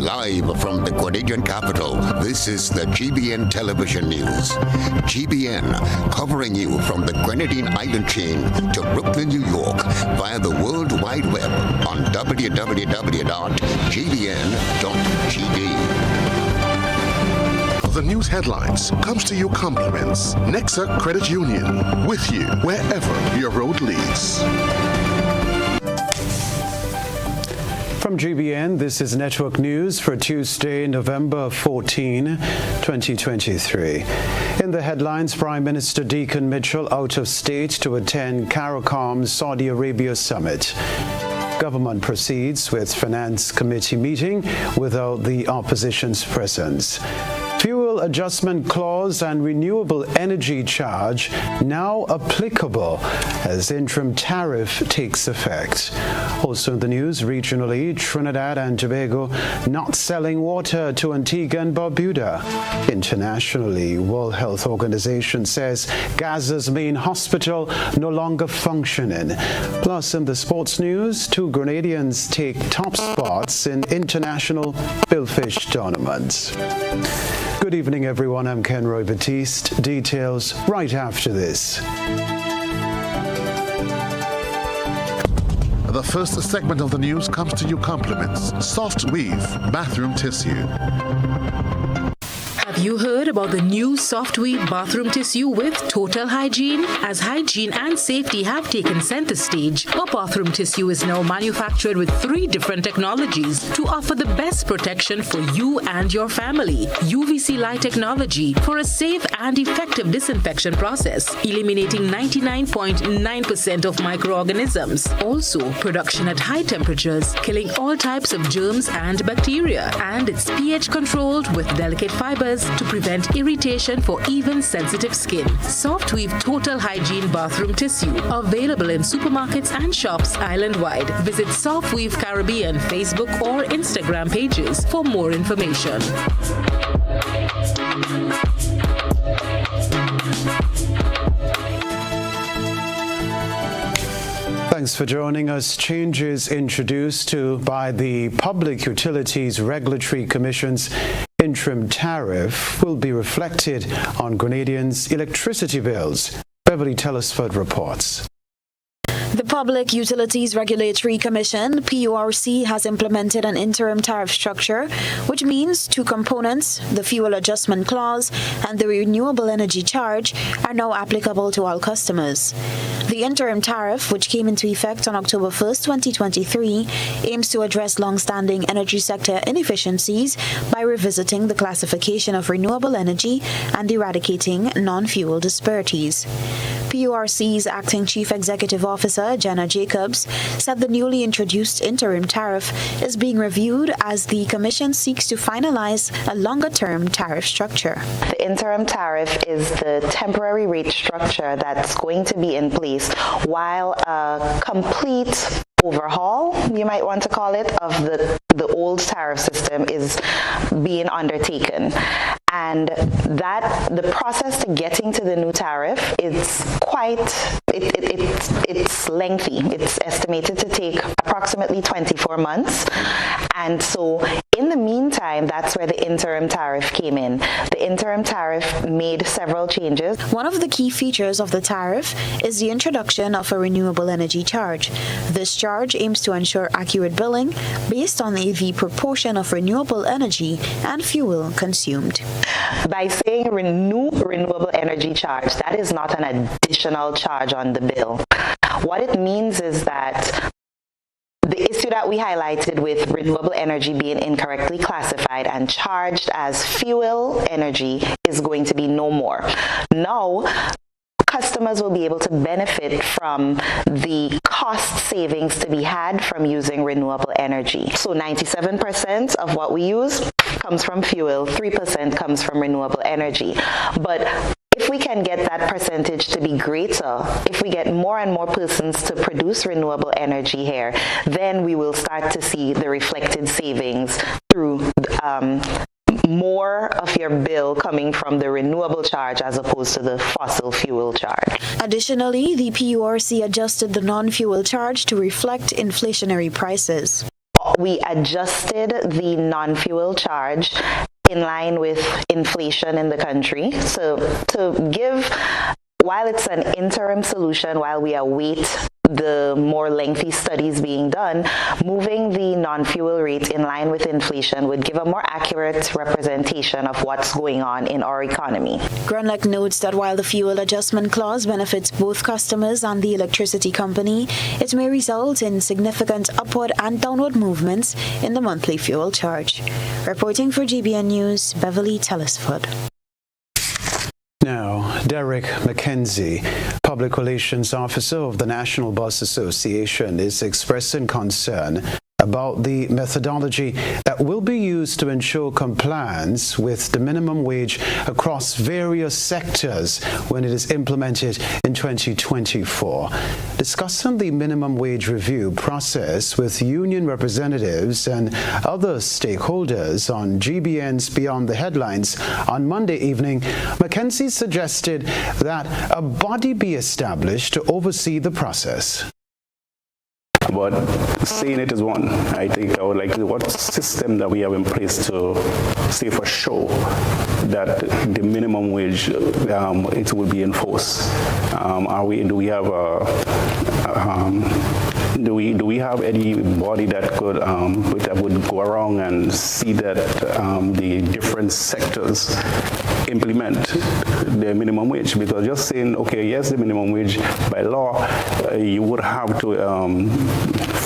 Live from the Grenadian capital, this is the GBN television news. GBN, covering you from the Grenadine Island chain to Brooklyn, New York, via the World Wide Web on www.gbn.gd. The news headlines comes to you compliments Nexa Credit Union, with you wherever your road leads. From GBN, this is Network News for Tuesday, November 14, 2023. In the headlines, Prime Minister Deacon Mitchell out of state to attend CARICOM's Saudi Arabia summit. Government proceeds with Finance Committee meeting without the opposition's presence. Fuel adjustment clause and renewable energy charge now applicable as interim tariff takes effect. Also in the news, regionally, Trinidad and Tobago not selling water to Antigua and Barbuda. Internationally, World Health Organization says Gaza's main hospital no longer functioning. Plus, in the sports news, 2 Grenadians take top spots in international billfish tournaments. Good evening, everyone. I'm Kenroy Baptiste. Details right after this. The first segment of the news comes to you compliments Soft Weave Bathroom Tissue. Have you heard about the new Soft Weave bathroom tissue with total hygiene? As hygiene and safety have taken center stage, our bathroom tissue is now manufactured with 3 different technologies to offer the best protection for you and your family. UVC light technology for a safe and effective disinfection process, eliminating 99.9% of microorganisms. Also, production at high temperatures, killing all types of germs and bacteria. And it's pH controlled with delicate fibers to prevent irritation for even sensitive skin. Soft Weave Total Hygiene Bathroom Tissue, available in supermarkets and shops island-wide. Visit Soft Weave Caribbean Facebook or Instagram pages for more information. Thanks for joining us. Changes introduced by the Public Utilities Regulatory Commission's interim tariff will be reflected on Grenadians' electricity bills. Beverly Telesford reports. The Public Utilities Regulatory Commission, PURC, has implemented an interim tariff structure, which means 2 components, the fuel adjustment clause and the renewable energy charge, are now applicable to all customers. The interim tariff, which came into effect on October 1st, 2023, aims to address long-standing energy sector inefficiencies by revisiting the classification of renewable energy and eradicating non-fuel disparities. PURC's Acting Chief Executive Officer, Jenna Jacobs, said the newly introduced interim tariff is being reviewed as the Commission seeks to finalize a longer-term tariff structure. The interim tariff is the temporary rate structure that's going to be in place while a complete overhaul, you might want to call it, of the old tariff system is being undertaken. And that the process to getting to the new tariff is it's lengthy. It's estimated to take approximately 24 months. And so in the meantime, that's where the interim tariff came in. The interim tariff made several changes. One of the key features of the tariff is the introduction of a renewable energy charge. This charge aims to ensure accurate billing based on the proportion of renewable energy and fuel consumed. By saying renewable energy charge, that is not an additional charge on the bill. What it means is that the issue that we highlighted with renewable energy being incorrectly classified and charged as fuel energy is going to be no more. Now, customers will be able to benefit from the cost savings to be had from using renewable energy. So 97% of what we use comes from fuel, 3% comes from renewable energy. But if we can get that percentage to be greater, if we get more and more persons to produce renewable energy here, then we will start to see the reflected savings through more of your bill coming from the renewable charge as opposed to the fossil fuel charge. Additionally, the PURC adjusted the non-fuel charge to reflect inflationary prices. we adjusted the non-fuel charge in line with inflation in the country. So to give, while it's an interim solution, while we await the more lengthy studies being done, moving the non-fuel rate in line with inflation would give a more accurate representation of what's going on in our economy. Grunleck notes that while the fuel adjustment clause benefits both customers and the electricity company, it may result in significant upward and downward movements in the monthly fuel charge. Reporting for GBN News, Beverly Telesford. Now, Derek McKenzie, Public Relations Officer of the National Bus Association, is expressing concern about the methodology that will be used to ensure compliance with the minimum wage across various sectors when it is implemented in 2024. Discussing the minimum wage review process with union representatives and other stakeholders on GBN's Beyond the Headlines on Monday evening, McKenzie suggested that a body be established to oversee the process. But saying it is one, I think I would like to, what system that we have in place to say for sure that the minimum wage, it will be enforced. Do we have anybody that could that would go around and see that the different sectors implement the minimum wage? Because just saying, okay, yes, the minimum wage by law, you would have to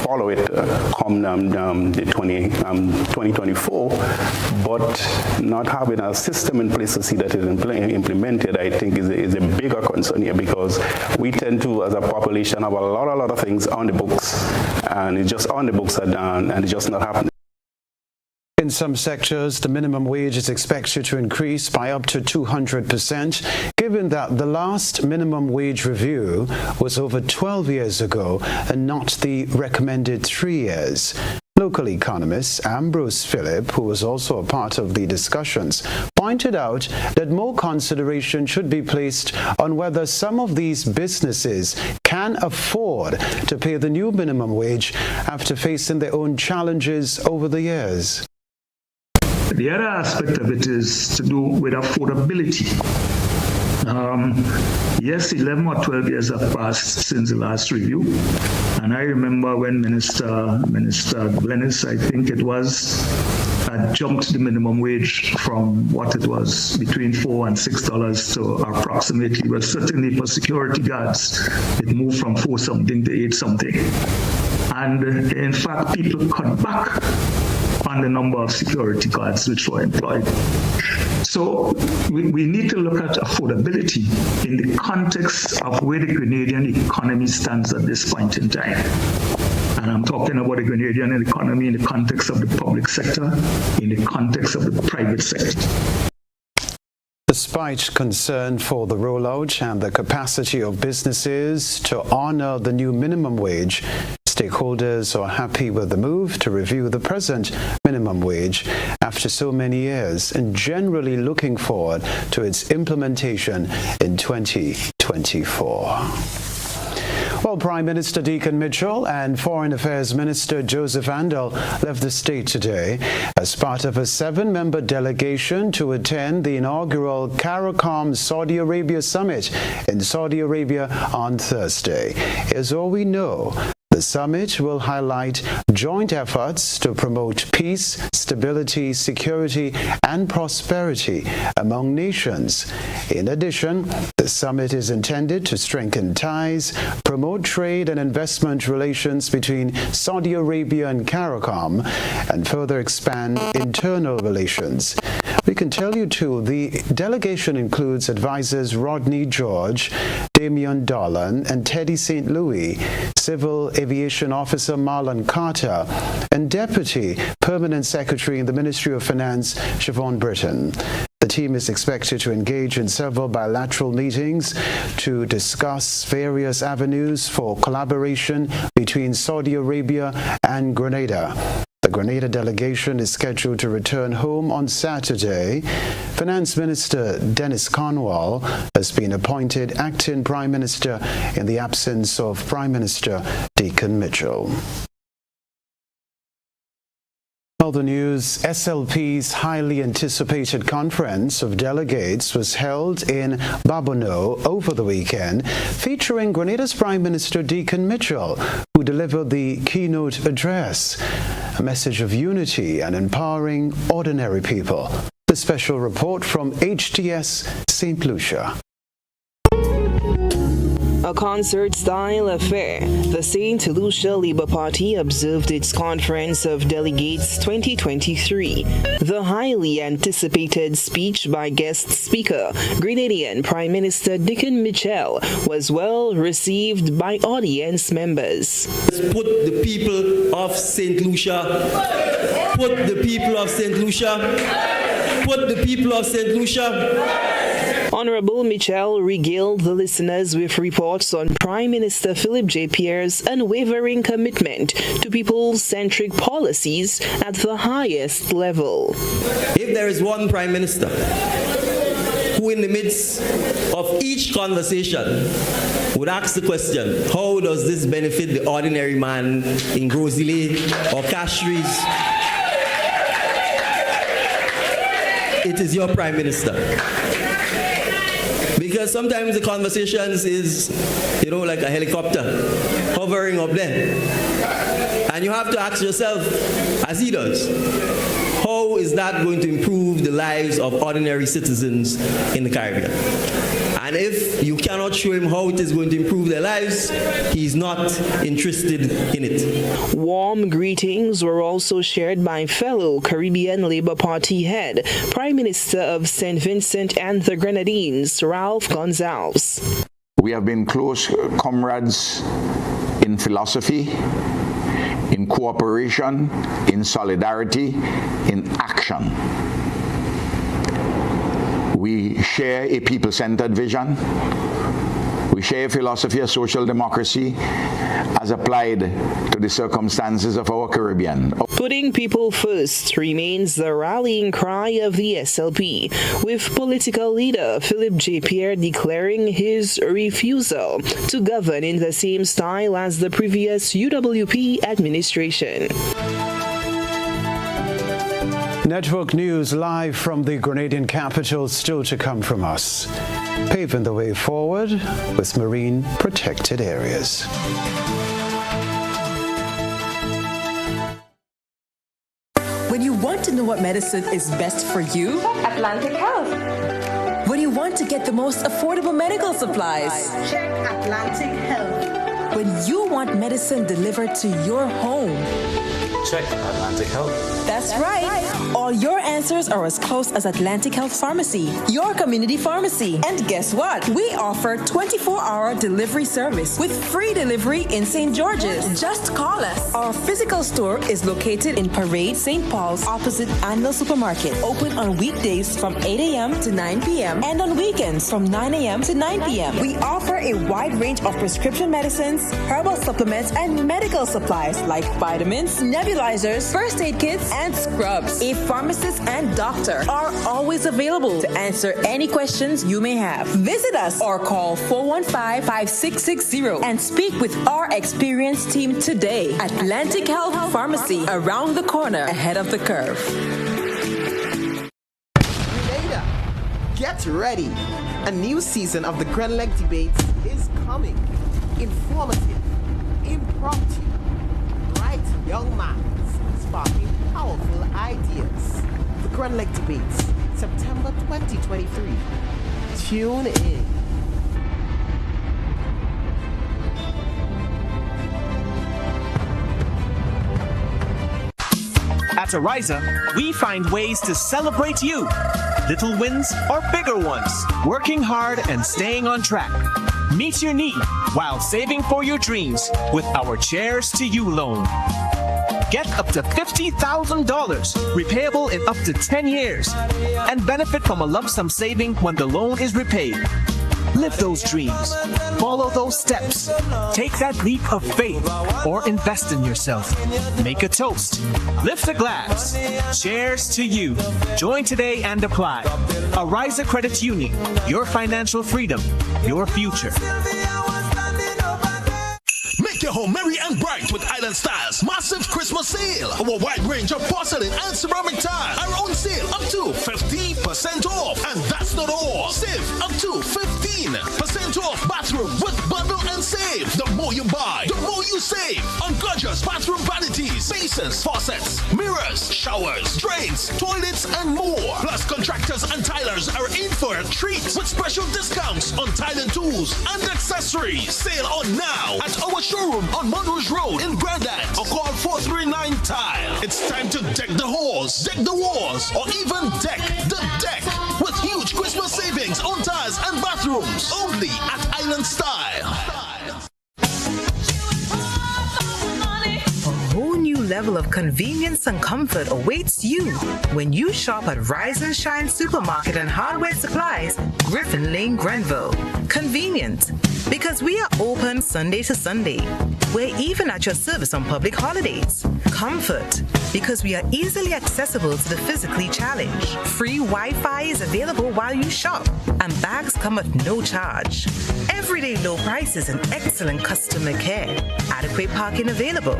follow it come the 2024, but not having a system in place to see that it's implemented, I think is a bigger concern here, because we tend to, as a population, have a lot of things on the books, and it's just on the books and it's just not happening. In some sectors, the minimum wage is expected to increase by up to 200%, given that the last minimum wage review was over 12 years ago and not the recommended 3 years. Local economist Ambrose Phillip, who was also a part of the discussions, pointed out that more consideration should be placed on whether some of these businesses can afford to pay the new minimum wage after facing their own challenges over the years. The other aspect of it is to do with affordability. Yes, 11 or 12 years have passed since the last review. And I remember when Minister Glennis, I think it was, had jumped the minimum wage from what it was between $4 and $6 to approximately, well, certainly for security guards, it moved from 4 something to 8 something. And in fact, people cut back on the number of security guards which were employed. So we need to look at affordability in the context of where the Grenadian economy stands at this point in time. And I'm talking about the Grenadian economy in the context of the public sector, in the context of the private sector. Despite concern for the rollout and the capacity of businesses to honor the new minimum wage, stakeholders are happy with the move to review the present minimum wage after so many years and generally looking forward to its implementation in 2024. Well, Prime Minister Deacon Mitchell and Foreign Affairs Minister Joseph Andel left the state today as part of a 7-member delegation to attend the inaugural CARICOM Saudi Arabia Summit in Saudi Arabia on Thursday. Here's all we know. The summit will highlight joint efforts to promote peace, stability, security, and prosperity among nations. In addition, the summit is intended to strengthen ties, promote trade and investment relations between Saudi Arabia and CARICOM, and further expand internal relations. We can tell you, too, the delegation includes advisors Rodney George, Damian Dolan, and Teddy St. Louis, Civil Aviation Officer Marlon Carter, and Deputy Permanent Secretary in the Ministry of Finance, Siobhan Britton. The team is expected to engage in several bilateral meetings to discuss various avenues for collaboration between Saudi Arabia and Grenada. The Grenada delegation is scheduled to return home on Saturday. Finance Minister Dennis Cornwall has been appointed acting Prime Minister in the absence of Prime Minister Deacon Mitchell. Other news, SLP's highly anticipated conference of delegates was held in Babono over the weekend, featuring Grenada's Prime Minister Deacon Mitchell, who delivered the keynote address, a message of unity and empowering ordinary people. The special report from HTS St. Lucia. A concert-style affair, the St. Lucia Labour Party observed its Conference of Delegates 2023. The highly anticipated speech by guest speaker, Grenadian Prime Minister Deacon Mitchell, was well received by audience members. Put the people of St. Lucia, put the people of St. Lucia, put the people of St. Lucia. Honorable Mitchell regaled the listeners with reports on Prime Minister Philip J. Pierre's unwavering commitment to people-centric policies at the highest level. If there is one Prime Minister who in the midst of each conversation would ask the question, how does this benefit the ordinary man in Grosile or Castries? It is your Prime Minister. Because sometimes the conversations is, like a helicopter hovering up there. And you have to ask yourself, as he does, how is that going to improve the lives of ordinary citizens in the Caribbean? And if you cannot show him how it is going to improve their lives, he's not interested in it. Warm greetings were also shared by fellow Caribbean Labour Party head, Prime Minister of St. Vincent and the Grenadines, Ralph Gonzalez. We have been close comrades in philosophy, in cooperation, in solidarity, in action. We share a people-centered vision. We share a philosophy of social democracy as applied to the circumstances of our Caribbean. Putting people first remains the rallying cry of the SLP, with political leader Philip J. Pierre declaring his refusal to govern in the same style as the previous UWP administration. Network News live from the Grenadian capital, still to come from us. Paving the way forward with marine protected areas. When you want to know what medicine is best for you, Atlantic Health. When you want to get the most affordable medical supplies, check Atlantic Health. When you want medicine delivered to your home, check Atlantic Health. That's right. All your answers are as close as Atlantic Health Pharmacy, your community pharmacy. And guess what? We offer 24-hour delivery service with free delivery in St. George's. Just call us. Our physical store is located in Parade, St. Paul's, opposite Anvil Supermarket. Open on weekdays from 8 a.m. to 9 p.m. and on weekends from 9 a.m. to 9 p.m. We offer a wide range of prescription medicines, herbal supplements, and medical supplies like vitamins, nebulizers, first aid kits, and scrubs. A pharmacist and doctor are always available to answer any questions you may have. Visit us or call 415-5660 and speak with our experienced team today. Atlantic Health Pharmacy, around the corner, ahead of the curve. Grenada, get ready. A new season of the Grenleg Debates is coming. Informative, impromptu, bright young minds sparking powerful ideas. The Grenleg Debates, September 2023. Tune in. At Ariza, we find ways to celebrate you. Little wins or bigger ones. Working hard and staying on track. Meet your need while saving for your dreams with our Cheers to You loan. Get up to $50,000, repayable in up to 10 years, and benefit from a lump sum saving when the loan is repaid. Live those dreams. Follow those steps. Take that leap of faith or invest in yourself. Make a toast. Lift a glass. Cheers to you. Join today and apply. Ariza Credit Union. Your financial freedom. Your future. your home merry and bright with Island Style's massive Christmas sale. Our wide range of porcelain and ceramic tile are on sale up to 50% off. And that's not all. Save up to 15% off bathroom with bundle and save. The more you buy, the more you save on gorgeous bathroom vanities, basins, faucets, mirrors, showers, drains, toilets, and more. Plus, contractors and tilers are in for a treat with special discounts on tile and tools and accessories. Sale on now at our showroom on Monroe Road in Grandad or call 439-TILE. It's time to deck the halls, deck the walls, or even deck the deck with huge Christmas savings on tiles and bathrooms only at Island Style. A whole new level of convenience and comfort awaits you when you shop at Rise and Shine Supermarket and Hardware Supplies, Griffin Lane, Grenville. Convenient, because we are open Sunday to Sunday. We're even at your service on public holidays. Comfort, because we are easily accessible to the physically challenged. Free Wi-Fi is available while you shop, and bags come at no charge. Everyday low prices and excellent customer care. Adequate parking available.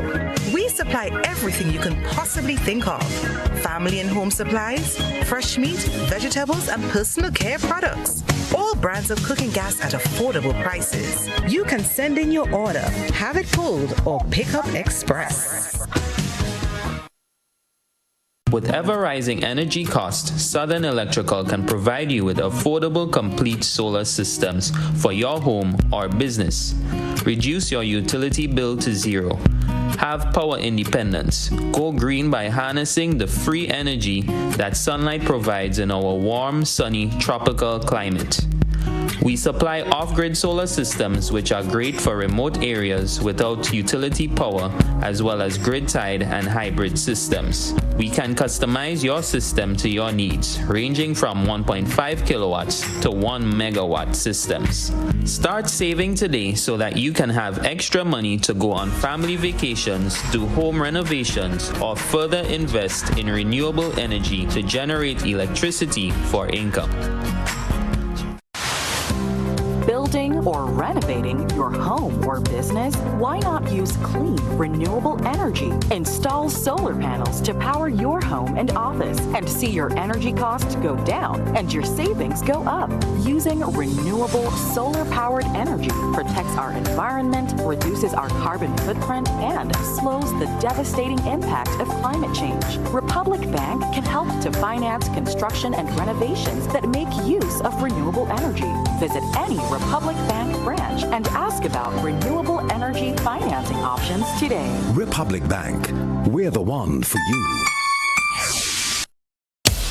We supply everything you can possibly think of. Family and home supplies, fresh meat, vegetables, and personal care products. All brands of cooking gas at affordable prices. You can send in your order, have it pulled, or pick up express. With ever-rising energy costs, Southern Electrical can provide you with affordable, complete solar systems for your home or business. Reduce your utility bill to zero. Have power independence. Go green by harnessing the free energy that sunlight provides in our warm, sunny, tropical climate. We supply off-grid solar systems which are great for remote areas without utility power, as well as grid-tied and hybrid systems. We can customize your system to your needs, ranging from 1.5 kilowatts to 1 megawatt systems. Start saving today so that you can have extra money to go on family vacations, do home renovations, or further invest in renewable energy to generate electricity for income. Building or renovating your home or business? Why not use clean, renewable energy? Install solar panels to power your home and office and see your energy costs go down and your savings go up. Using renewable solar-powered energy protects our environment, reduces our carbon footprint, and slows the devastating impact of climate change. Republic Bank can help to finance construction and renovations that make use of renewable energy. Visit any Republic Bank branch and ask about renewable energy financing options today. Republic Bank, we're the one for you.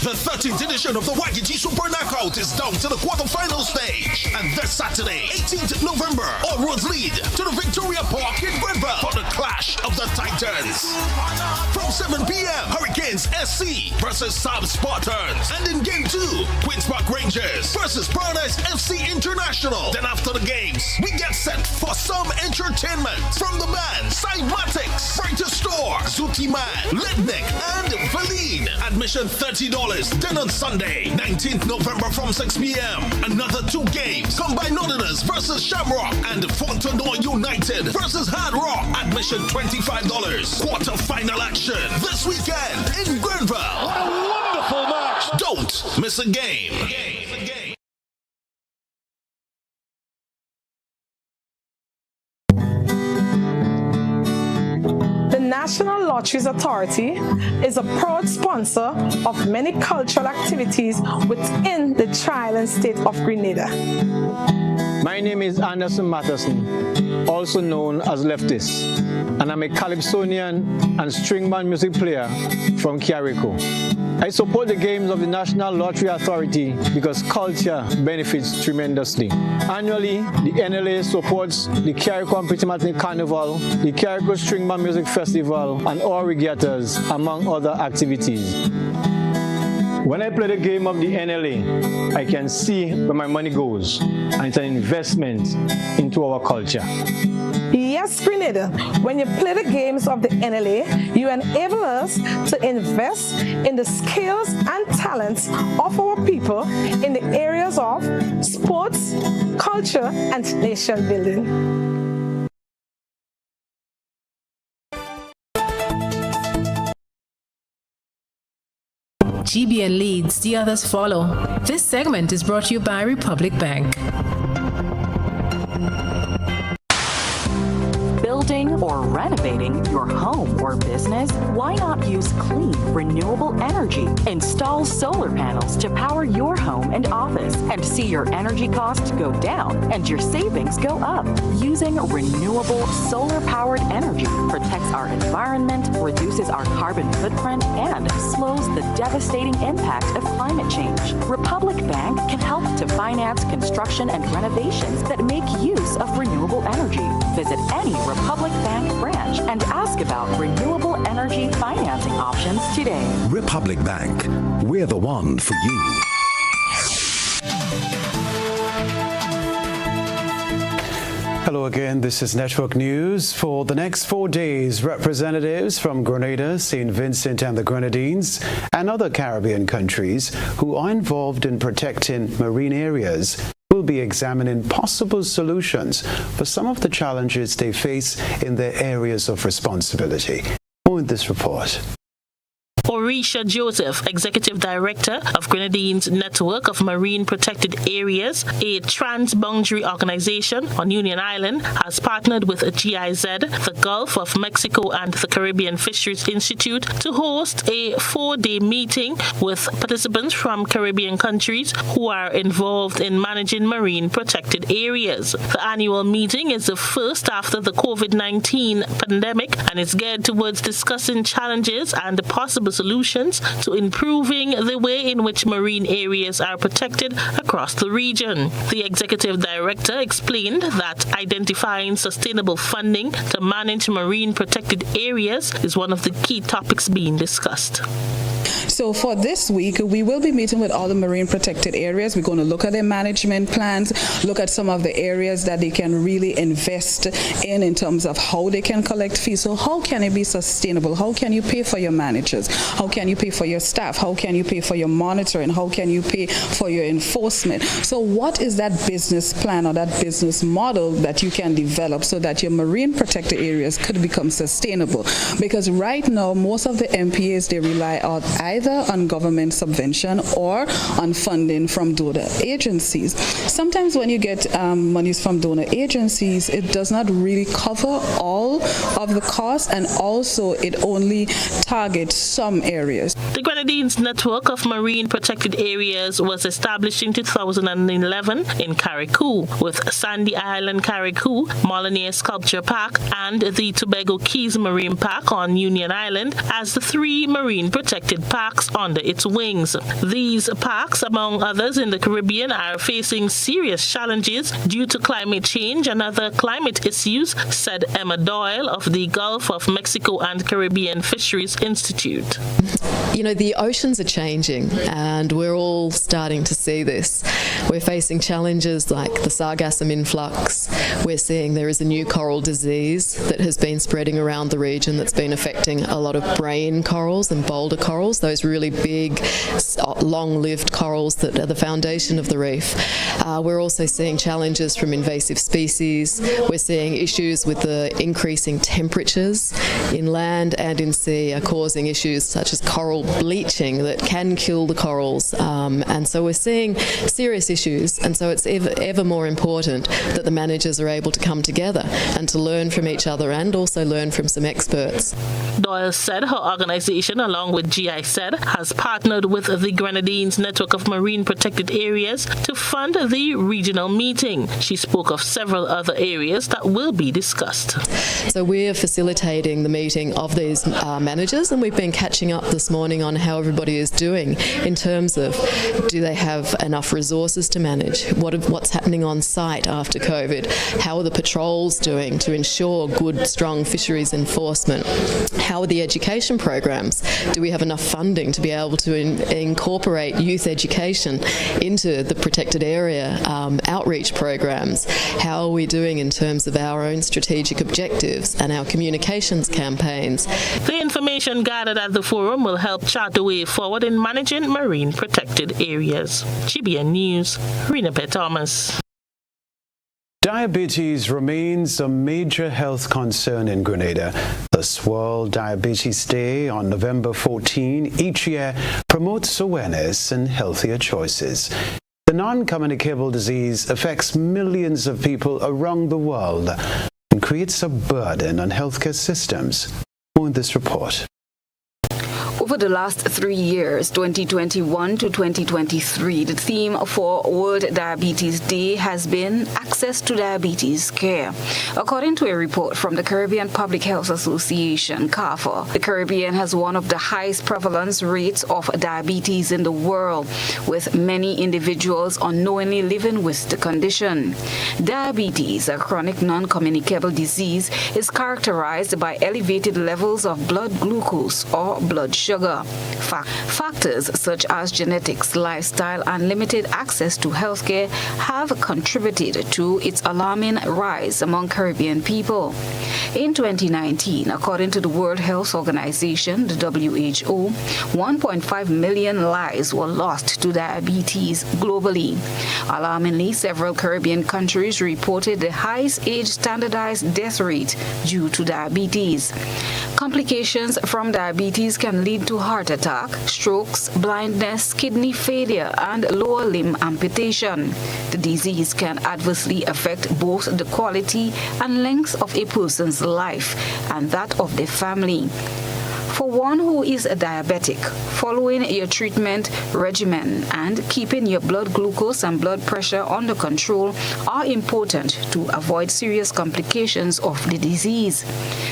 The 13th edition of the YGG Super Knockout is down to the quarterfinal stage. And this Saturday, 18th November, all roads lead to the Victoria Park in Grenville for the Clash of the Titans. From 7 p.m., Hurricanes SC versus Saab Spartans. And in Game 2, Queen's Park Rangers versus Paradise FC International. Then after the games, we get set for some entertainment from the band Cymatics, Brightest Store, Zuti Man, Lednick, and Valine. Admission $30. Then on Sunday, 19th November from 6 p.m., another 2 games. Combined Northerners versus Shamrock and Fontenoy United versus Hard Rock. Admission $25. Quarter-final action this weekend in Grenville. What a wonderful match. Don't miss a game. National Lotteries Authority is a proud sponsor of many cultural activities within the Tri-Island state of Grenada. My name is Anderson Matheson, also known as Baptiste, and I'm a calypsonian and string band music player from Carrico. I support the games of the National Lottery Authority because culture benefits tremendously. Annually, the NLA supports the Carrico and Petit Matin Carnival, the Carrico String Band Music Festival, and all regattas, among other activities. When I play the game of the NLA, I can see where my money goes, and it's an investment into our culture. Yes, Grenada, when you play the games of the NLA, you enable us to invest in the skills and talents of our people in the areas of sports, culture, and nation building. GBN leads, the others follow. This segment is brought to you by Republic Bank. Building or renovating your home or business? Why not use clean, renewable energy? Install solar panels to power your home and office and see your energy costs go down and your savings go up. Using renewable solar-powered energy protects our environment, reduces our carbon footprint, and slows the devastating impact of climate change. Republic Bank can help to finance construction and renovations that make use of renewable energy. Visit any Republic Bank branch and ask about renewable energy financing options today. Republic Bank. We're the one for you. Hello again, this is Network News. For the next 4 days, representatives from Grenada, St. Vincent and the Grenadines, and other Caribbean countries who are involved in protecting marine areas will be examining possible solutions for some of the challenges they face in their areas of responsibility. More in this report. Orisha Joseph, Executive Director of Grenadines Network of Marine Protected Areas, a transboundary organization on Union Island, has partnered with GIZ, the Gulf of Mexico and the Caribbean Fisheries Institute to host a 4-day meeting with participants from Caribbean countries who are involved in managing marine protected areas. The annual meeting is the first after the COVID-19 pandemic and is geared towards discussing challenges and possible solutions to improving the way in which marine areas are protected across the region. The executive director explained that identifying sustainable funding to manage marine protected areas is one of the key topics being discussed. So for this week, we will be meeting with all the marine protected areas. We're going to look at their management plans, look at some of the areas that they can really invest in terms of how they can collect fees. So how can it be sustainable? How can you pay for your managers? How can you pay for your staff? How can you pay for your monitoring? How can you pay for your enforcement? So what is that business plan or that business model that you can develop so that your marine protected areas could become sustainable? Because right now, most of the MPAs, they rely on either on government subvention or on funding from donor agencies. Sometimes when you get monies from donor agencies, it does not really cover all of the costs, and also it only targets some areas. The Grenadines Network of Marine Protected Areas was established in 2011 in Carriacou, with Sandy Island Carriacou, Molyneux Sculpture Park, and the Tobago Keys Marine Park on Union Island as the 3 marine protected parks under its wings. These parks, among others in the Caribbean, are facing serious challenges due to climate change and other climate issues, said Emma Doyle of the Gulf of Mexico and Caribbean Fisheries Institute. You know, the oceans are changing and we're all starting to see this. We're facing challenges like the sargassum influx. We're seeing there is a new coral disease that has been spreading around the region that's been affecting a lot of brain corals and boulder corals, those really big, long-lived corals that are the foundation of the reef. We're also seeing challenges from invasive species. We're seeing issues with the increasing temperatures in land and in sea are causing issues such as coral bleaching that can kill the corals. And so we're seeing serious issues, and so it's ever more important that the managers are able to come together and to learn from each other and also learn from some experts. Doyle said her organization, along with GIZ, has partnered with the Grenadines Network of Marine Protected Areas to fund the regional meeting. She spoke of several other areas that will be discussed. So we're facilitating the meeting of these managers, and we've been catching up this morning on how everybody is doing in terms of, do they have enough resources to manage? What's happening on site after COVID? How are the patrols doing to ensure good, strong fisheries enforcement? How are the education programs? Do we have enough funding to be able to incorporate youth education into the protected area outreach programs? How are we doing in terms of our own strategic objectives and our communications campaigns? The information gathered at the forum will help chart the way forward in managing marine protected areas. GBN News, Rena Thomas. Diabetes remains a major health concern in Grenada. This World Diabetes Day on November 14 each year promotes awareness and healthier choices. The non-communicable disease affects millions of people around the world and creates a burden on healthcare systems. More in this report. Over the last 3 years, 2021 to 2023, the theme for World Diabetes Day has been access to diabetes care. According to a report from the Caribbean Public Health Association, CARPHA, the Caribbean has one of the highest prevalence rates of diabetes in the world, with many individuals unknowingly living with the condition. Diabetes, a chronic non-communicable disease, is characterized by elevated levels of blood glucose or blood sugar. Factors such as genetics, lifestyle, and limited access to healthcare have contributed to its alarming rise among Caribbean people. In 2019, according to the World Health Organization, the WHO, 1.5 million lives were lost to diabetes globally. Alarmingly, several Caribbean countries reported the highest age standardized death rate due to diabetes. Complications from diabetes can lead to heart attack, strokes, blindness, kidney failure, and lower limb amputation. The disease can adversely affect both the quality and length of a person's life and that of their family. For one who is a diabetic, following your treatment regimen and keeping your blood glucose and blood pressure under control are important to avoid serious complications of the disease.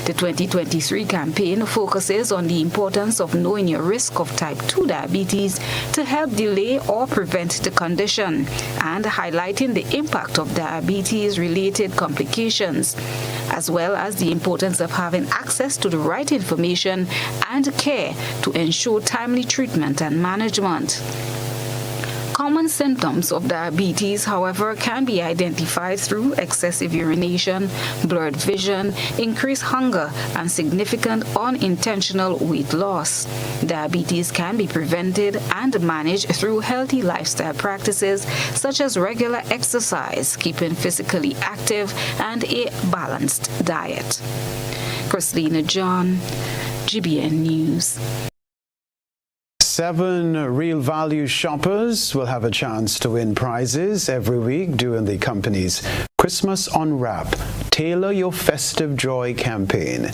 The 2023 campaign focuses on the importance of knowing your risk of type 2 diabetes to help delay or prevent the condition and highlighting the impact of diabetes-related complications, as well as the importance of having access to the right information and care to ensure timely treatment and management. Common symptoms of diabetes, however, can be identified through excessive urination, blurred vision, increased hunger, and significant unintentional weight loss. Diabetes can be prevented and managed through healthy lifestyle practices such as regular exercise, keeping physically active, and a balanced diet. Christina John, GBN News. 7 Real Value shoppers will have a chance to win prizes every week during the company's Christmas Unwrap, Tailor Your Festive Joy campaign.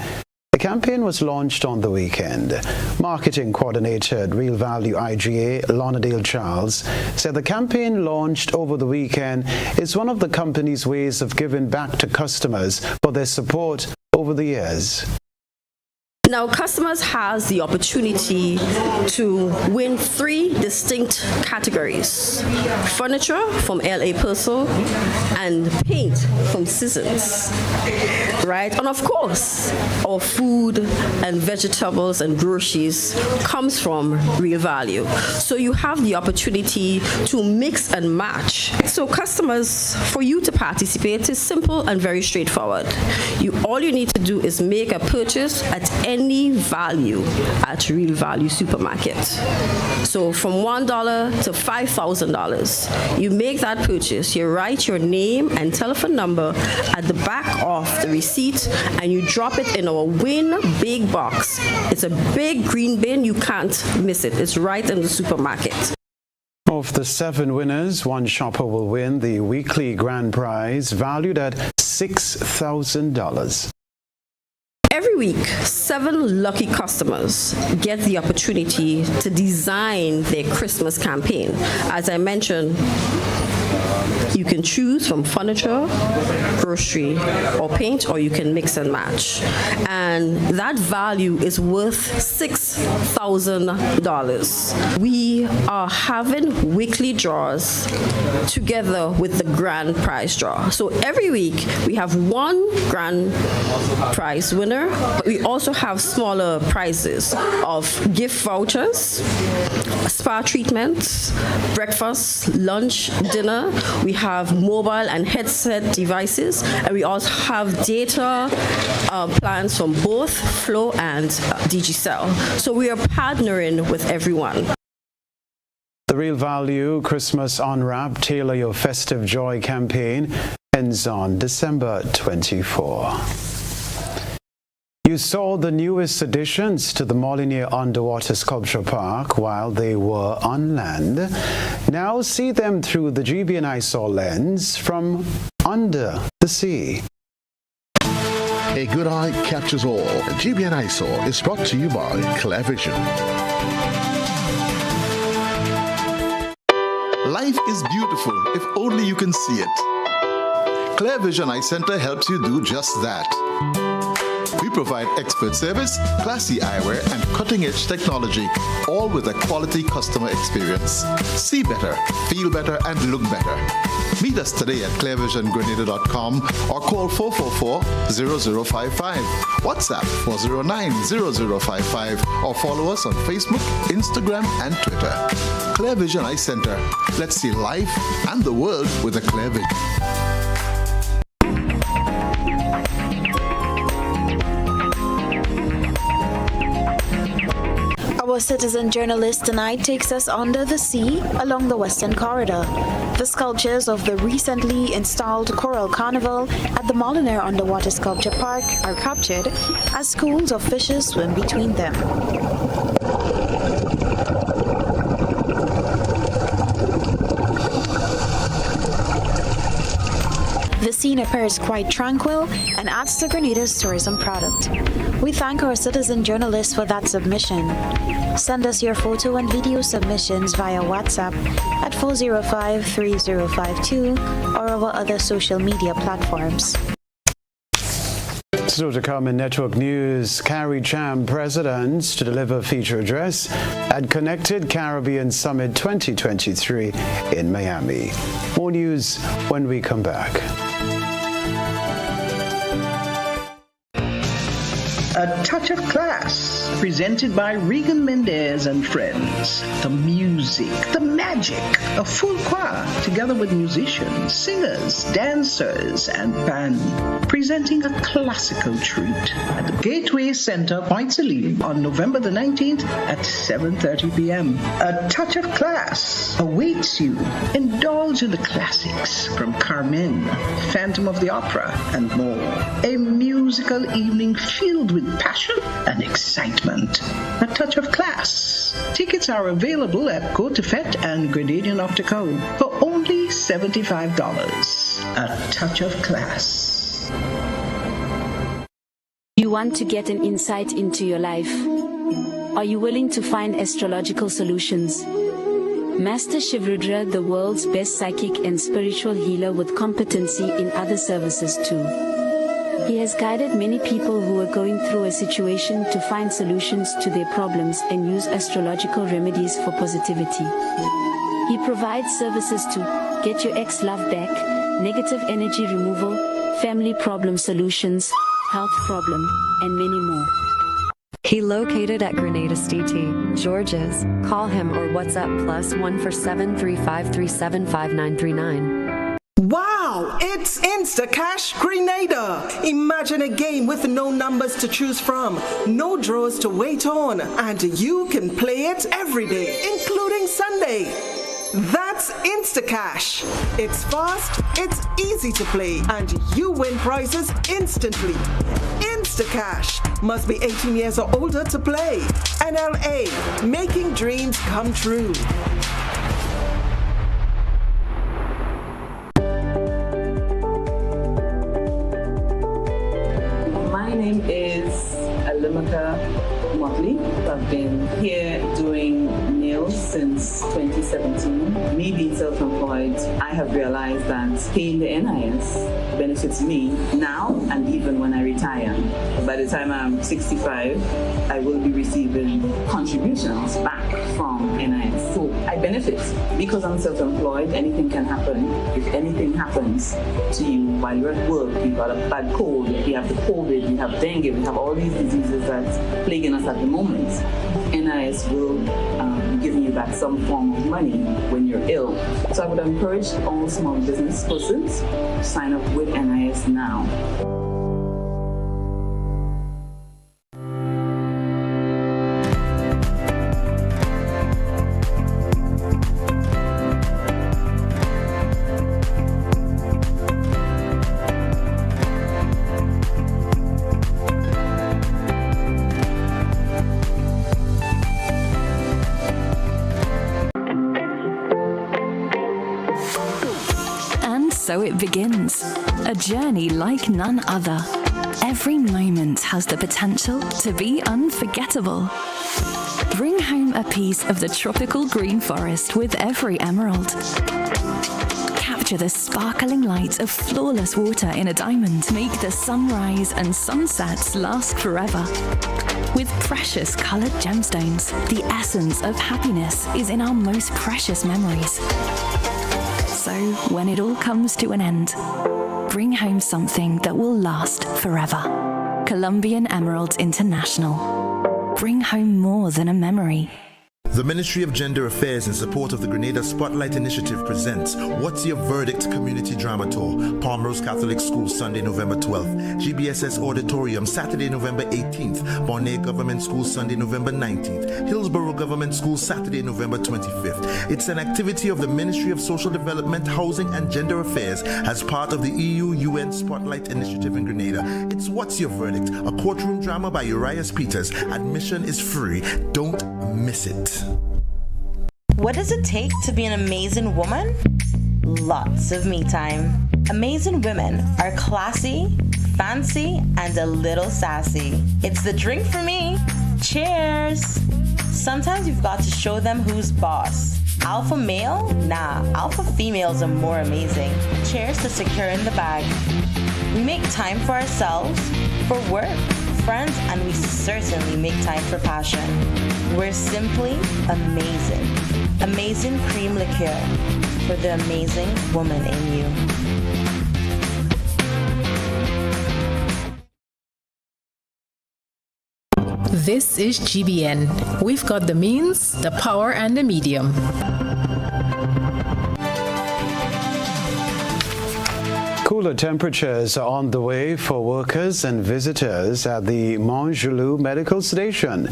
The campaign was launched on the weekend. Marketing coordinator at Real Value IGA, Lonadale Charles, said the campaign launched over the weekend is one of the company's ways of giving back to customers for their support over the years. Now, customers has the opportunity to win 3 distinct categories: furniture from LA Purcell and paint from Seasons, right? And of course, our food and vegetables and groceries comes from Real Value. So you have the opportunity to mix and match. So customers, for you to participate is simple and very straightforward. All you need to do is make a purchase at any value at Real Value Supermarket. So from $1 to $5,000, you make that purchase, you write your name and telephone number at the back of the receipt, and you drop it in our Win Big Box. It's a big green bin, you can't miss it. It's right in the supermarket. Of the 7 winners, 1 shopper will win the weekly grand prize valued at $6,000. Every week, 7 lucky customers get the opportunity to design their Christmas campaign. As I mentioned, you can choose from furniture, grocery, or paint, or you can mix and match. And that value is worth $6,000. We are having weekly draws together with the grand prize draw. So every week, we have 1 grand prize winner, but we also have smaller prizes of gift vouchers, spa treatments, breakfast, lunch, dinner. We have mobile and headset devices, and we also have data plans from both Flow and Digicel. So we are partnering with everyone. The Real Value Christmas Unwrap, Tailor Your Festive Joy campaign ends on December 24. You saw the newest additions to the Molyneux Underwater Sculpture Park while they were on land. Now see them through the GBN eyesore lens from under the sea. A good eye captures all. GBN eyesore is brought to you by Clear Vision. Life is beautiful if only you can see it. Clear Vision Eye Center helps you do just that. We provide expert service, classy eyewear, and cutting-edge technology, all with a quality customer experience. See better, feel better, and look better. Meet us today at clearvisiongrenada.com or call 444-0055, WhatsApp 409-0055, or follow us on Facebook, Instagram, and Twitter. Clear Vision Eye Center. Let's see life and the world with a clear vision. Our citizen journalist tonight takes us under the sea along the Western Corridor. The sculptures of the recently installed Coral Carnival at the Molyneux Underwater Sculpture Park are captured as schools of fishes swim between them. The scene appears quite tranquil and adds to Grenada's tourism product. We thank our citizen journalists for that submission. Send us your photo and video submissions via WhatsApp at 405-3052 or our other social media platforms. Still to come in Network News, Carrie Cham, President, to deliver feature address at Connected Caribbean Summit 2023 in Miami. More news when we come back. A Touch of Class, presented by Regan Mendez and friends. The music, the magic, a full choir, together with musicians, singers, dancers, and band, presenting a classical treat at the Gateway Center, Point Salim, on November the 19th at 7:30 p.m. A Touch of Class awaits you. Indulge in the classics from Carmen, Phantom of the Opera, and more. A musical evening filled with passion and excitement. A Touch of Class. Tickets are available at Coatefet and Grenadian Optico for only $75. A Touch of Class. You want to get an insight into your life? Are you willing to find astrological solutions? Master Shivrudra, the world's best psychic and spiritual healer with competency in other services too. He has guided many people who are going through a situation to find solutions to their problems and use astrological remedies for positivity. He provides services to get your ex-love back, negative energy removal, family problem solutions, health problem, and many more. He located at Grenada's DT, George's. Call him or WhatsApp +1 for 735375939. Wow, it's Instacash Grenada. Imagine a game with no numbers to choose from, no draws to wait on, and you can play it every day, including Sunday. That's Instacash. It's fast, it's easy to play, and you win prizes instantly. Instacash. Must be 18 years or older to play. NLA, making dreams come true. My name is Alimaka Motley. I've been here doing nails since 2017. Me being self-employed, I have realized that paying the NIS benefits me now and even when I retire. By the time I'm 65, I will be receiving contributions back from NIS. So I benefit because I'm self-employed. Anything can happen. If anything happens to you while you're at work, you've got a bad cold, you have the COVID, you have dengue, we have all these diseases that's plaguing us at the moment. NIS will be giving you back some form of money when you're ill. So I would encourage all small business persons to sign up with NIS now. so it begins. A journey like none other. Every moment has the potential to be unforgettable. Bring home a piece of the tropical green forest with every emerald. Capture the sparkling light of flawless water in a diamond. Make the sunrise and sunsets last forever. With precious colored gemstones, the essence of happiness is in our most precious memories. So, when it all comes to an end, bring home something that will last forever. Colombian Emeralds International. Bring home more than a memory. The Ministry of Gender Affairs, in support of the Grenada Spotlight Initiative, presents What's Your Verdict Community Drama Tour, Palmrose Catholic School, Sunday, November 12th, GBSS Auditorium, Saturday, November 18th, Bonnet Government School, Sunday, November 19th, Hillsborough Government School, Saturday, November 25th. It's an activity of the Ministry of Social Development, Housing and Gender Affairs as part of the EU-UN Spotlight Initiative in Grenada. It's What's Your Verdict, a courtroom drama by Urias Peters. Admission is free. Don't miss it. What does it take to be an amazing woman? Lots of me time. Amazing women are classy, fancy, and a little sassy. It's the drink for me. Cheers! Sometimes you've got to show them who's boss. Alpha male? Nah, alpha females are more amazing. Cheers to securing the bag. We make time for ourselves, for work, friends, and we certainly make time for passion. We're simply amazing. Amazing cream liqueur for the amazing woman in you. This is GBN. We've got the means, the power, and the medium. Cooler temperatures are on the way for workers and visitors at the Montgelou Medical Station.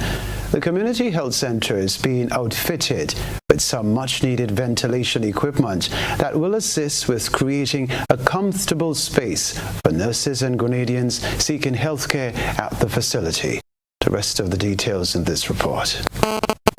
The community health center is being outfitted with some much-needed ventilation equipment that will assist with creating a comfortable space for nurses and Grenadians seeking healthcare at the facility. The rest of the details in this report.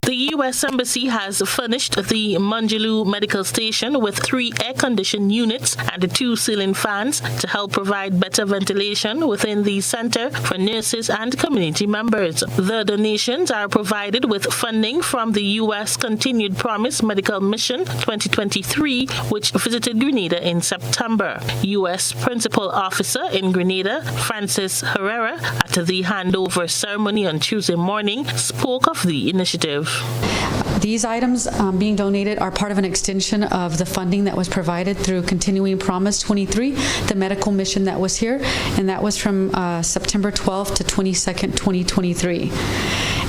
The U.S. Embassy has furnished the Montgelou Medical Station with 3 air-conditioned units and 2 ceiling fans to help provide better ventilation within the center for nurses and community members. The donations are provided with funding from the U.S. Continued Promise Medical Mission 2023, which visited Grenada in September. U.S. Principal Officer in Grenada, Francis Herrera, at the handover ceremony on Tuesday morning, spoke of the initiative. These items being donated are part of an extension of the funding that was provided through Continuing Promise 23, the medical mission that was here, and that was from September 12th to 22nd, 2023.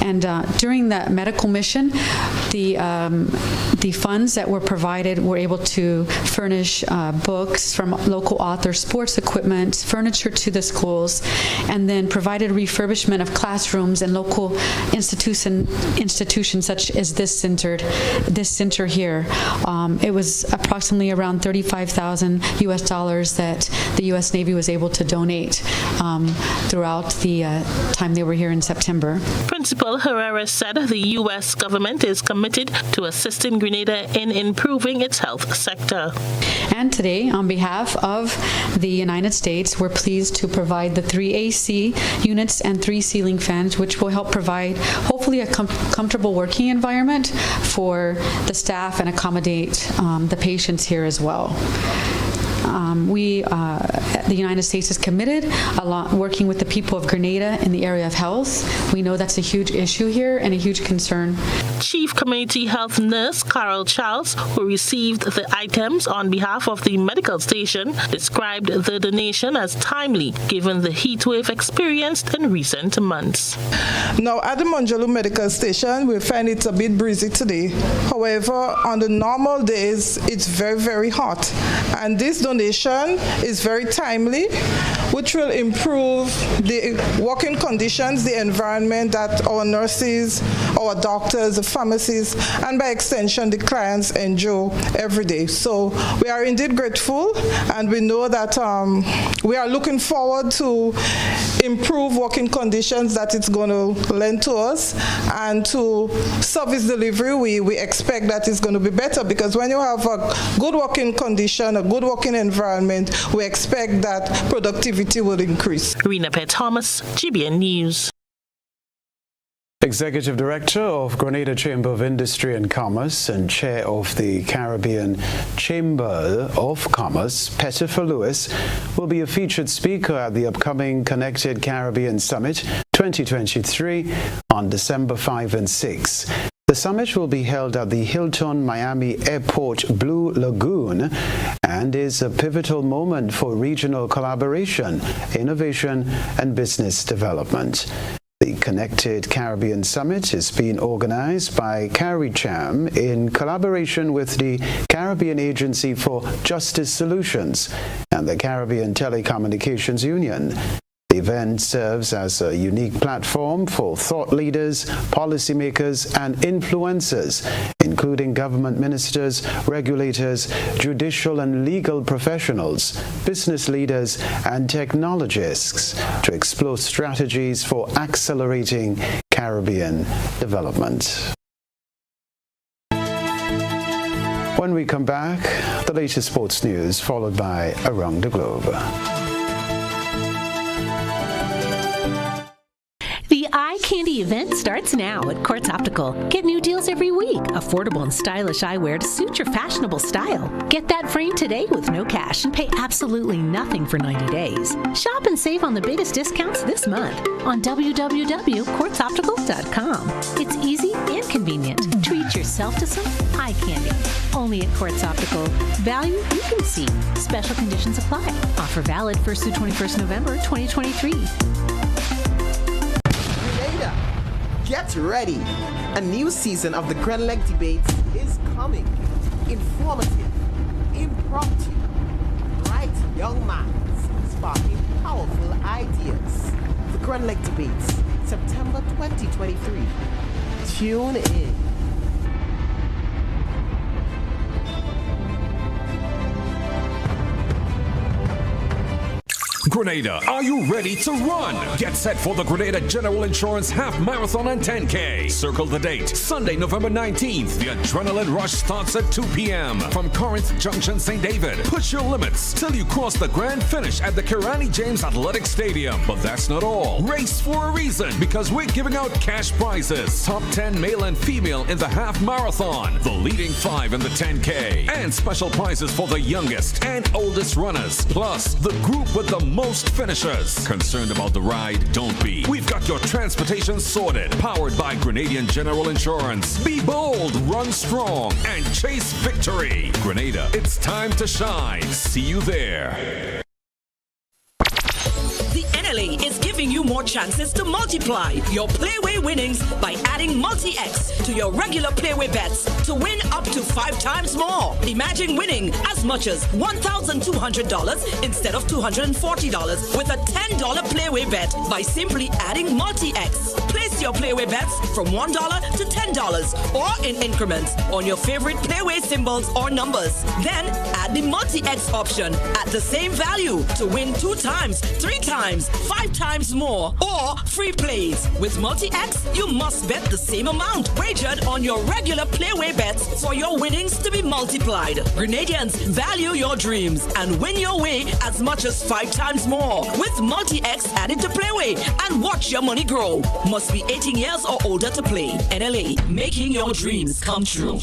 And during that medical mission, the funds that were provided were able to furnish books from local authors, sports equipment, furniture to the schools, and then provided refurbishment of classrooms and local institutions such as this center here. It was approximately around $35,000 US that the U.S. Navy was able to donate throughout the time they were here in September. Principal Herrera said the U.S. government is committed to assisting Grenada in improving its health sector. And today, on behalf of the United States, we're pleased to provide the 3 AC units and 3 ceiling fans, which will help provide, hopefully, a comfortable working environment for the staff and accommodate the patients here as well. The United States is committed working with the people of Grenada in the area of health. We know that's a huge issue here and a huge concern. Chief Community Health Nurse Carol Charles, who received the items on behalf of the medical station, described the donation as timely given the heat wave experienced in recent months. Now, at the Montgelou Medical Station, we find it's a bit breezy today. However, on the normal days, it's very, very hot. And this donation is very timely. which will improve the working conditions, the environment that our nurses, our doctors, the pharmacists, and by extension the clients enjoy every day. So we are indeed grateful, and we know that we are looking forward to improve working conditions that it's going to lend to us, and to service delivery we expect that it's going to be better, because when you have a good working condition, a good working environment, we expect that productivity will increase. Rena Pett Thomas, GBN News. Executive Director of Grenada Chamber of Industry and Commerce and Chair of the Caribbean Chamber of Commerce, Pettifer Lewis, will be a featured speaker at the upcoming Connected Caribbean Summit 2023 on December 5 and 6. The summit will be held at the Hilton Miami Airport Blue Lagoon and is a pivotal moment for regional collaboration, innovation, and business development. The Connected Caribbean Summit is being organized by CARICHAM in collaboration with the Caribbean Agency for Justice Solutions and the Caribbean Telecommunications Union. The event serves as a unique platform for thought leaders, policymakers, and influencers, including government ministers, regulators, judicial and legal professionals, business leaders, and technologists to explore strategies for accelerating Caribbean development. When we come back, the latest sports news followed by Around the Globe. The Eye Candy event starts now at Quartz Optical. Get new deals every week. Affordable and stylish eyewear to suit your fashionable style. Get that frame today with no cash and pay absolutely nothing for 90 days. Shop and save on the biggest discounts this month on www.quartzoptical.com. It's easy and convenient. Treat yourself to some eye candy. Only at Quartz Optical. Value you can see. Special conditions apply. Offer valid 1st through 21st November 2023. Get ready! A new season of the Grenleg Debates is coming. Informative, impromptu, bright young minds sparking powerful ideas. The Grenleg Debates, September 2023. Tune in. Grenada, are you ready to run? Get set for the Grenada General Insurance Half Marathon and 10K. Circle the date, Sunday, November 19th. The adrenaline rush starts at 2 p.m. from Corinth Junction, St. David. Push your limits till you cross the grand finish at the Kirani James Athletic Stadium. But that's not all. Race for a reason, because we're giving out cash prizes. Top 10 male and female in the half marathon, the leading 5 in the 10K, and special prizes for the youngest and oldest runners. Plus, the group with the most finishers. Concerned about the ride? Don't be. We've got your transportation sorted. Powered by Grenadian General Insurance. Be bold, run strong, and chase victory. Grenada, it's time to shine. See you there. The NLA is giving you more chances to multiply your Playway winnings by adding Multi-X to your regular Playway bets to win up to 5 times more. Imagine winning as much as $1,200 instead of $240 with a $10 Playway bet by simply adding Multi-X. Place your Playway bets from $1 to $10 or in increments on your favorite Playway symbols or numbers. Then add the Multi-X option at the same value to win 2 times, 3 times, 5 times more, or free plays. With Multi-X, you must bet the same amount wagered on your regular Playway bets for your winnings to be multiplied. Grenadians, value your dreams and win your way as much as 5 times more with Multi-X added to Playway, and watch your money grow. Must be 18 years or older to play. NLA, making your dreams come true.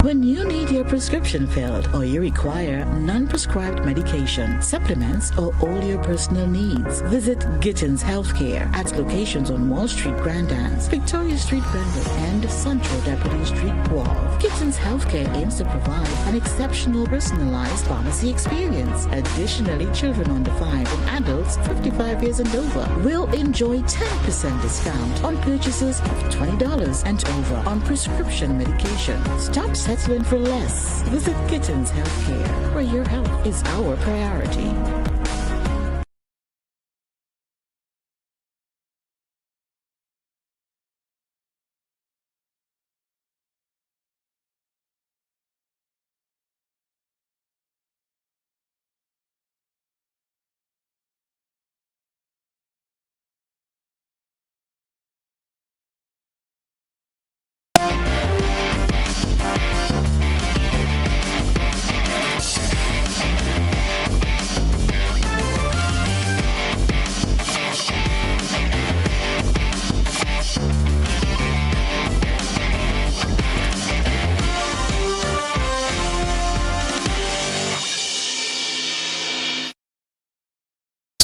When you need your prescription filled or you require non-prescribed medication, supplements, or all your personal needs, visit Gittins Healthcare at locations on Wall Street, Grand Anse, Victoria Street, Grenville, and Central Deputy Street, Wharf. Gittins Healthcare aims to provide an exceptional personalized pharmacy experience. Additionally, children under 5 and adults 55 years and over will enjoy 10% discount on purchases of $20 and over on prescription medication. Stop settling for less. Visit Gittins Healthcare, where your health is our priority.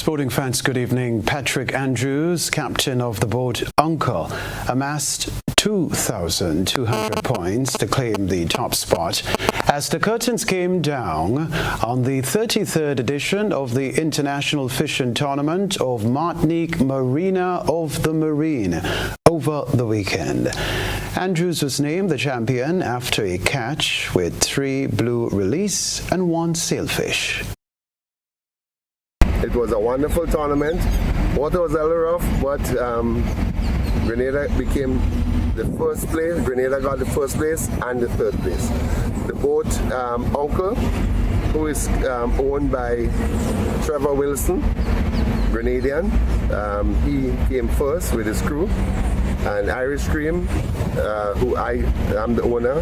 Sporting fans, good evening. Patrick Andrews, captain of the boat Uncle, amassed 2,200 points to claim the top spot as the curtains came down on the 33rd edition of the International Fishing Tournament of Martinique Marina of the Marine over the weekend. Andrews was named the champion after a catch with 3 blue release and 1 sailfish. It was a wonderful tournament. Water was a little rough, but Grenada became the first place. Grenada got the first place and the third place. The boat Uncle, who is owned by Trevor Wilson, Grenadian, he came first with his crew. And Irish Cream, who I am the owner,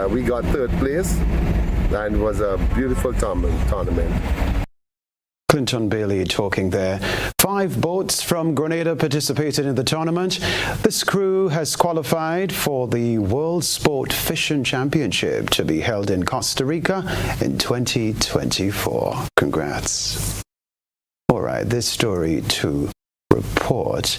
we got third place, and it was a beautiful tournament. Clinton Bailey talking there. 5 boats from Grenada participated in the tournament. This crew has qualified for the World Sport Fishing Championship to be held in Costa Rica in 2024. Congrats. All right, this story to report.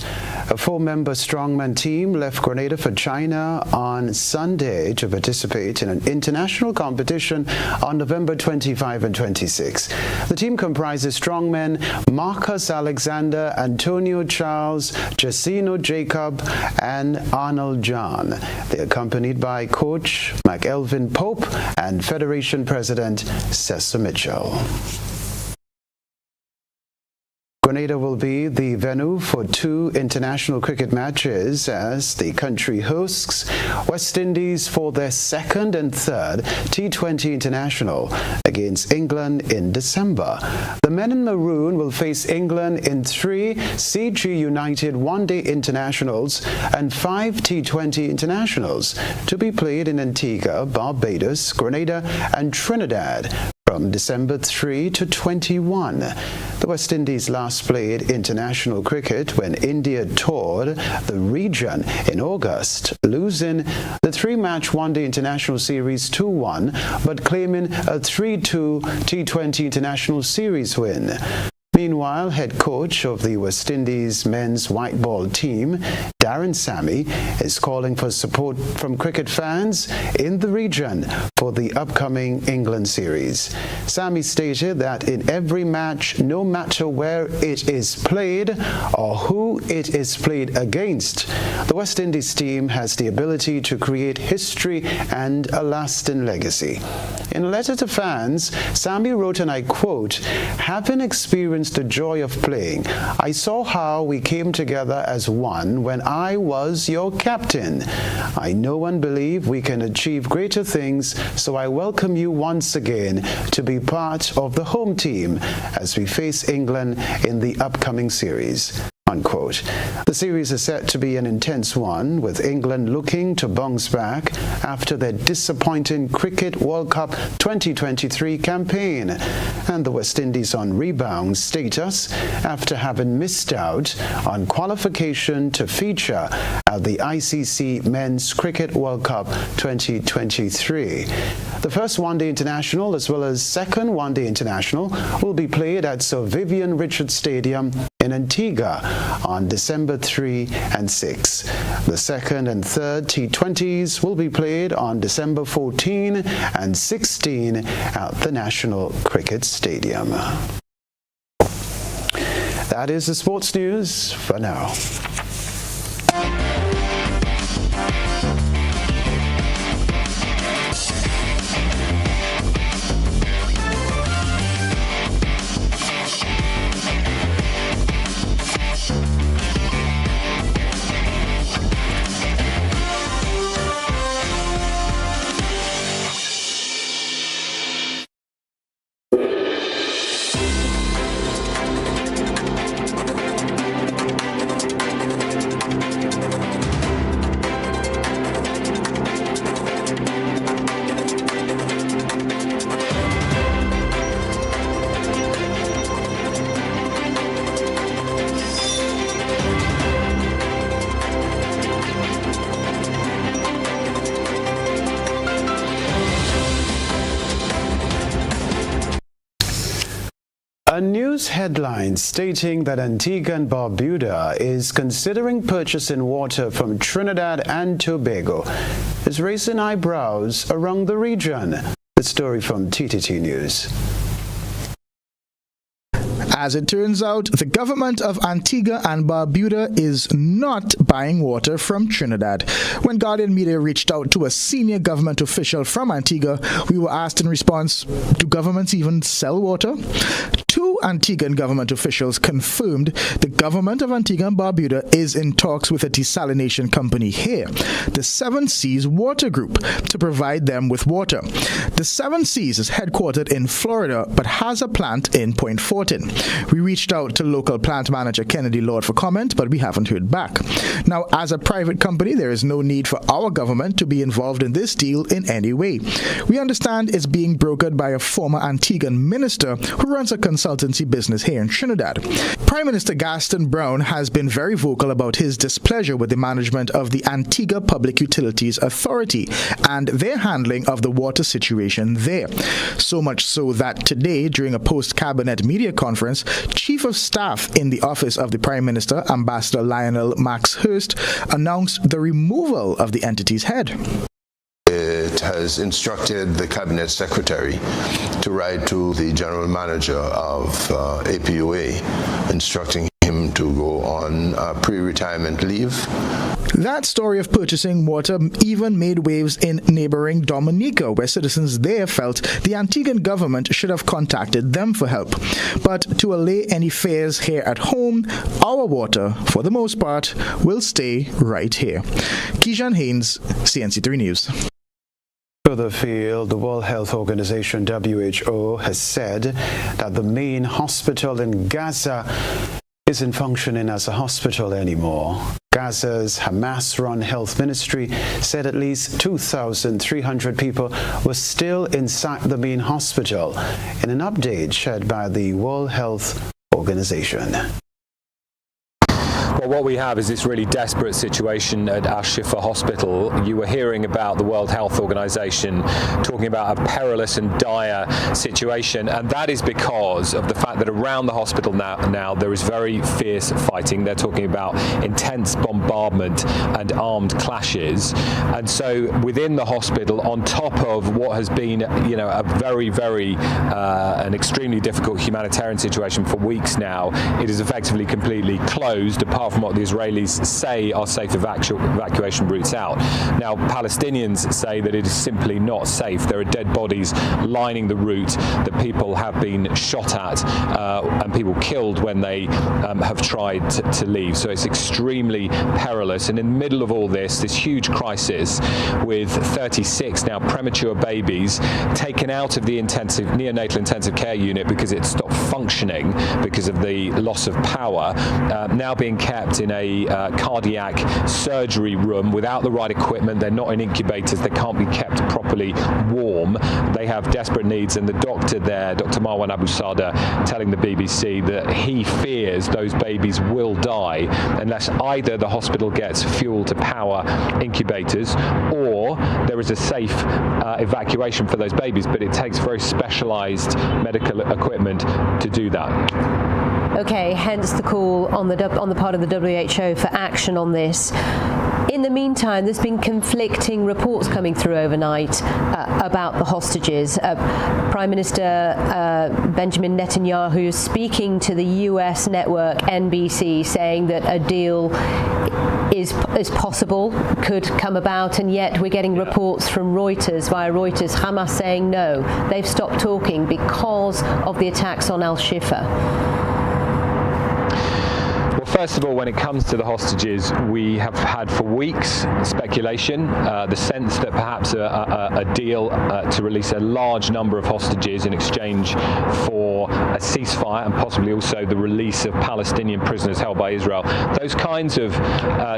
A 4-member strongman team left Grenada for China on Sunday to participate in an international competition on November 25 and 26. The team comprises strongmen Marcus Alexander, Antonio Charles, Jacino Jacob, and Arnold John. They're accompanied by coach McElvin Pope and Federation President Cesar Mitchell. Grenada will be the venue for 2 international cricket matches as the country hosts West Indies for their 2nd and 3rd T20 International against England in December. The men in maroon will face England in 3 CG United One-Day Internationals and 5 T20 Internationals to be played in Antigua, Barbados, Grenada, and Trinidad from December 3 to 21. The West Indies last played international cricket when India toured the region in August, losing the 3-match One-Day International Series 2-1, but claiming a 3-2 T20 International Series win. Meanwhile, head coach of the West Indies men's white ball team, Darren Sammy, is calling for support from cricket fans in the region for the upcoming England series. Sammy stated that in every match, no matter where it is played or who it is played against, the West Indies team has the ability to create history and a lasting legacy. In a letter to fans, Sammy wrote, and I quote, "Having experienced the joy of playing, I saw how we came together as one when I was your captain. I know and believe we can achieve greater things, so I welcome you once again to be part of the home team as we face England in the upcoming series." Unquote. The series is set to be an intense one, with England looking to bounce back after their disappointing Cricket World Cup 2023 campaign, and the West Indies on rebound status after having missed out on qualification to feature at the ICC Men's Cricket World Cup 2023. The first One-Day International as well as second One-Day International will be played at Sir Vivian Richards Stadium in Antigua on December 3 and 6. The 2nd and 3rd T20s will be played on December 14 and 16 at the National Cricket Stadium. That is the sports news for now. A news headline stating that Antigua and Barbuda is considering purchasing water from Trinidad and Tobago is raising eyebrows around the region. The story from TTT News. As it turns out, the government of Antigua and Barbuda is not buying water from Trinidad. When Guardian Media reached out to a senior government official from Antigua, we were asked in response, do governments even sell water? Two Antiguan government officials confirmed the government of Antigua and Barbuda is in talks with a desalination company here, the Seven Seas Water Group, to provide them with water. The Seven Seas is headquartered in Florida but has a plant in Point Fortin. We reached out to local plant manager Kennedy Lord for comment, but we haven't heard back. Now, as a private company, there is no need for our government to be involved in this deal in any way. We understand it's being brokered by a former Antiguan minister who runs a consultancy business here in Trinidad. Prime Minister Gaston Brown has been very vocal about his displeasure with the management of the Antigua Public Utilities Authority and their handling of the water situation there. So much so that today, during a post-cabinet media conference, Chief of Staff in the Office of the Prime Minister, Ambassador Lionel Max Hurst, announced the removal of the entity's head. It has instructed the Cabinet Secretary to write to the General Manager of APUA, instructing him to go on pre-retirement leave. That story of purchasing water even made waves in neighboring Dominica, where citizens there felt the Antiguan government should have contacted them for help. But to allay any fears here at home, our water, for the most part, will stay right here. Kijan Haynes, CNC3 News. Further afield, the World Health Organization, WHO, has said that the main hospital in Gaza isn't functioning as a hospital anymore. Gaza's Hamas-run health ministry said at least 2,300 people were still inside the main hospital in an update shared by the World Health Organization. Well, what we have is this really desperate situation at Al-Shifa Hospital. You were hearing about the World Health Organization talking about a perilous and dire situation, and that is because of the fact that around the hospital now there is very fierce fighting. They're talking about intense bombardment and armed clashes, and so within the hospital, on top of what has been, a very an extremely difficult humanitarian situation for weeks now, it is effectively completely closed, apart from what the Israelis say are safe evacuation routes out. Now, Palestinians say that it is simply not safe. There are dead bodies lining the route, that people have been shot at and people killed when they have tried to leave. So it's extremely perilous. And in the middle of all this huge crisis, with 36 now premature babies taken out of the neonatal intensive care unit because it stopped functioning because of the loss of power, now being kept in a cardiac surgery room without the right equipment. They're not in incubators. They can't be kept properly warm. They have desperate needs, and the doctor there, Dr. Marwan Abu Sada, telling the BBC that he fears those babies will die unless either the hospital gets fuel to power incubators or there is a safe evacuation for those babies, but it takes very specialized medical equipment to do that. Okay, hence the call on the part of the WHO for action on this. In the meantime, there's been conflicting reports coming through overnight about the hostages. Prime Minister Benjamin Netanyahu is speaking to the US network NBC, saying that a deal is possible, could come about, and yet we're getting reports from Reuters, via Reuters, Hamas saying no, they've stopped talking because of the attacks on Al-Shifa. First of all, when it comes to the hostages, we have had for weeks speculation, the sense that perhaps a deal to release a large number of hostages in exchange for a ceasefire and possibly also the release of Palestinian prisoners held by Israel. Those kinds of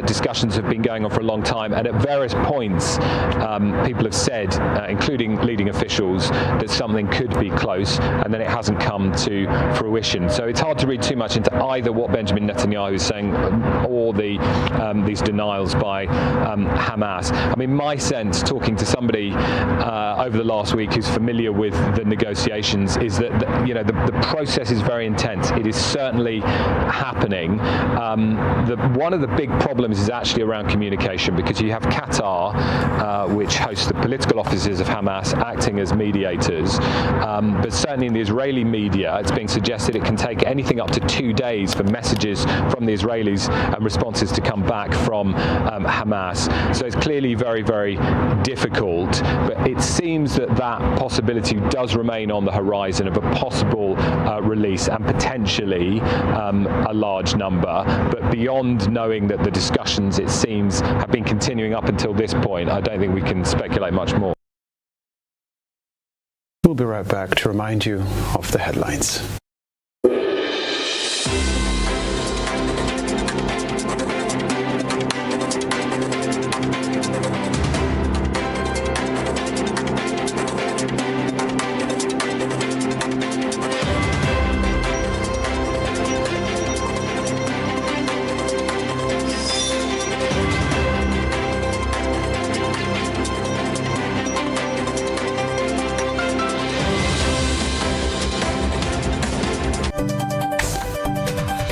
discussions have been going on for a long time, and at various points people have said, including leading officials, that something could be close, and then it hasn't come to fruition. So it's hard to read too much into either what Benjamin Netanyahu closed, saying all these denials by Hamas. I mean, my sense, talking to somebody over the last week who's familiar with the negotiations, is that the process is very intense. It is certainly happening. One of the big problems is actually around communication, because you have Qatar, which hosts the political offices of Hamas, acting as mediators. But certainly in the Israeli media, it's being suggested it can take anything up to 2 days for messages from the Israelis and responses to come back from Hamas. So it's clearly very, very difficult. But it seems that possibility does remain on the horizon of a possible release, and potentially a large number. But beyond knowing that the discussions, it seems, have been continuing up until this point, I don't think we can speculate much more. We'll be right back to remind you of the headlines.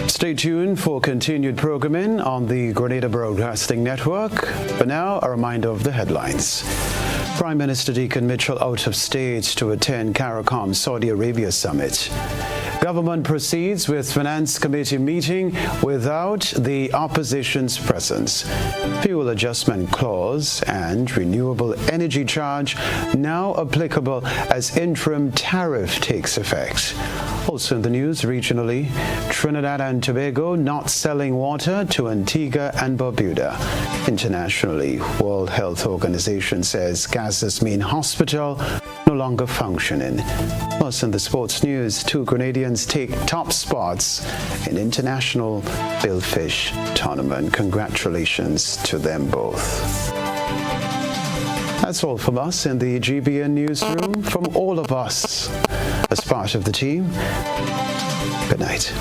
Stay tuned for continued programming on the Grenada Broadcasting Network. For now, a reminder of the headlines. Prime Minister Deacon Mitchell out of state to attend CARICOM Saudi Arabia summit. Government proceeds with Finance Committee meeting without the opposition's presence. Fuel adjustment clause and renewable energy charge now applicable as interim tariff takes effect. Also in the news regionally, Trinidad and Tobago not selling water to Antigua and Barbuda. Internationally, World Health Organization says Gaza's main hospital no longer functioning. Plus in the sports news, 2 Grenadians take top spots in international billfish tournament. Congratulations to them both. That's all from us in the GBN newsroom. From all of us as part of the team, good night.